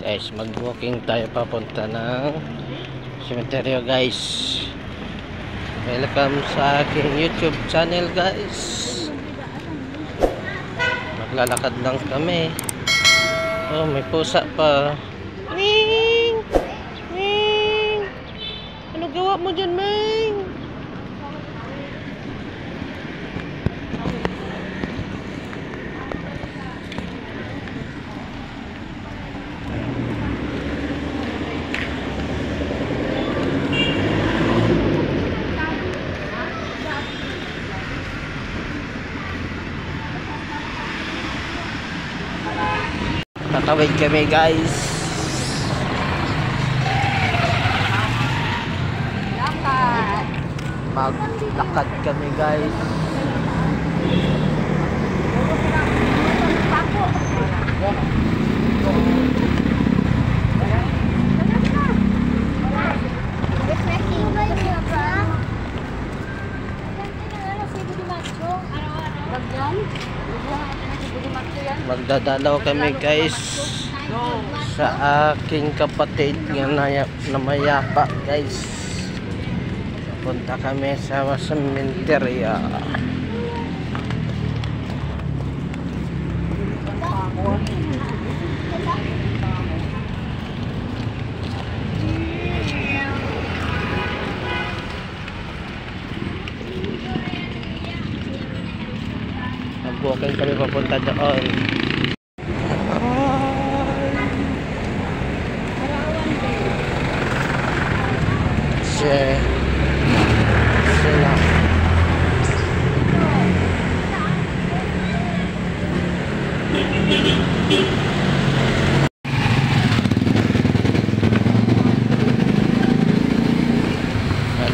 Guys, mag-walking tayo papunta ng cemetery guys. Welcome sa aking YouTube channel guys. Maglalakad lang kami. Oh, may pusa pa. Ming! Ming! Ano gawa mo dyan, Ming? Tatawid kami guys. Maglakad kami guys. Magdadalaw kami guys sa aking kapatid nga namayapa guys. Punta kami sa sementerya. Mag-walking kami papunta doon.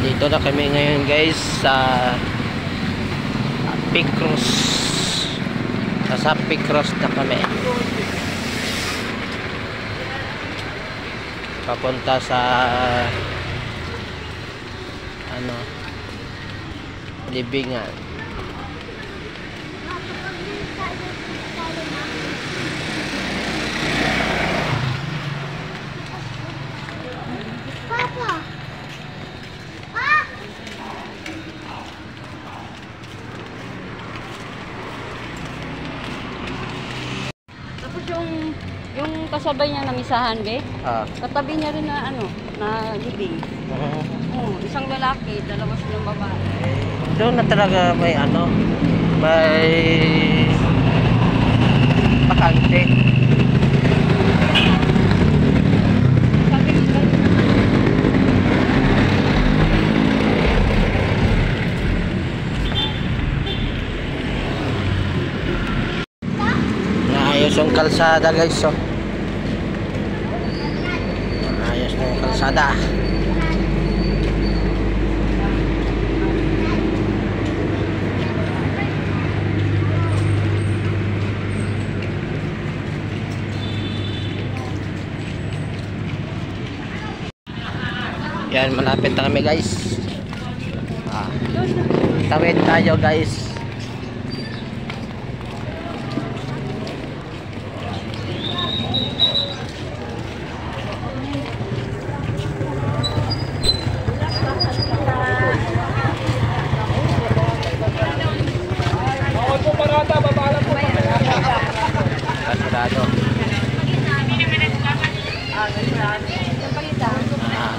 Dito na kami ngayon guys sa Picross. Sa Picross na kami. Papunta sa libingan. Yung kasabay niya na misahan, be? Katabi niya rin na na libing. Isang lalaki, dalawa silang babae. Doon na talaga may may bakante. Ayos yung kalsada guys, so ayos na yung kalsada. Yan, malapit na kami guys. Tawid tayo guys.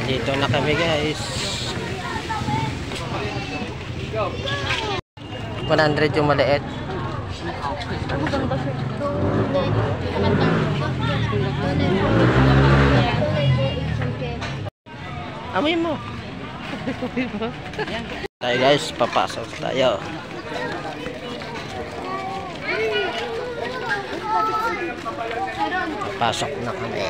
Dito na kami guys. 100 yung maliit. Amoy mo. Tayo guys, papasok tayo. Papasok na kami.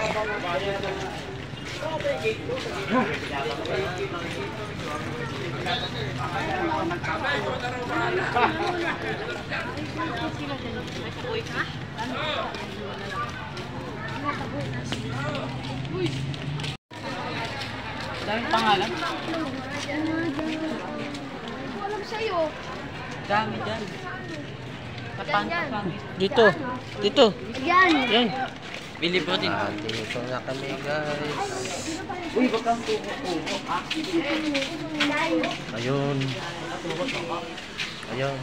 Daming pangalan. Alam sa'yo. Dami dyan. Kapang. Dito. Dito. Yan. Yan. Bili po din. Dito na kami guys. Uy, baka tuko. Ayun. Ayun.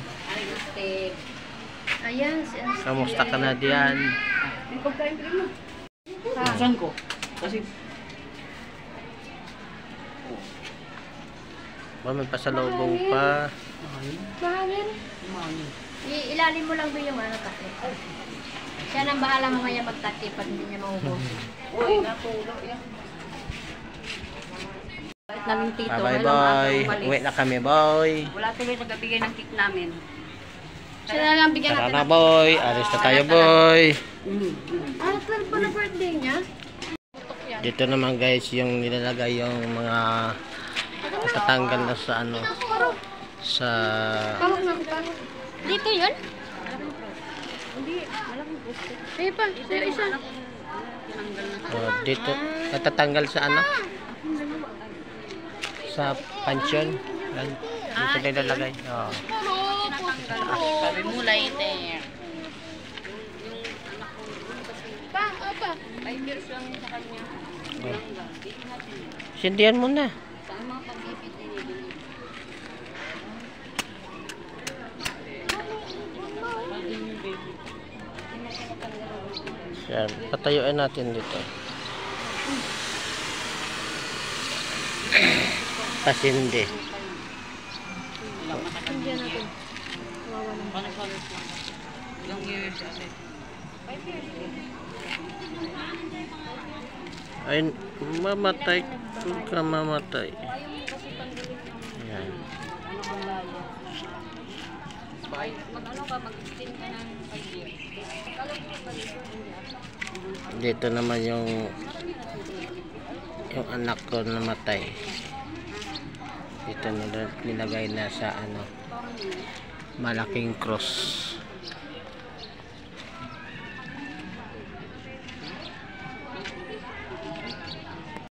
Ayan, Kamusta ka na diyan? Saan ko? Kasi May pasalubong pa. mahangin. Ilalim mo lang doon yung ano kasi. Siya nang bahala mamaya magtati pag hindi niya maubos. uy, natulo yan. Namin tito. Bye ngayon lang boy. natin umalis. Uwi na kami boy. Wala tuloy nagbibigay ng cake namin. Siya na lang bigyan Tara natin. na boy. Alis na tayo boy. Ano 12 pa na birthday niya? Dito naman guys yung nilalagay yung mga tatanggal na sa ano sa Pawag na ako pa. Dito yun? Hindi, pa, sa'yo isa. dito natatanggal sa ano sa pansyon. Dito nilalagay. Oh. Sabi mo later. Pa, apa? 5 years lang sa kanya. Sindihan mo na. Sa mga pag-ibig din. Yan, patayuin natin dito. Pasindi. Hindi natin. Ilang years kasi. Ay, mamatay. Huwag ka mamatay. Yan. Mag-ano ka, mag-extend ka ng 5 years. Dito naman yung anak ko namatay. Dito nilagay na sa ano malaking cross.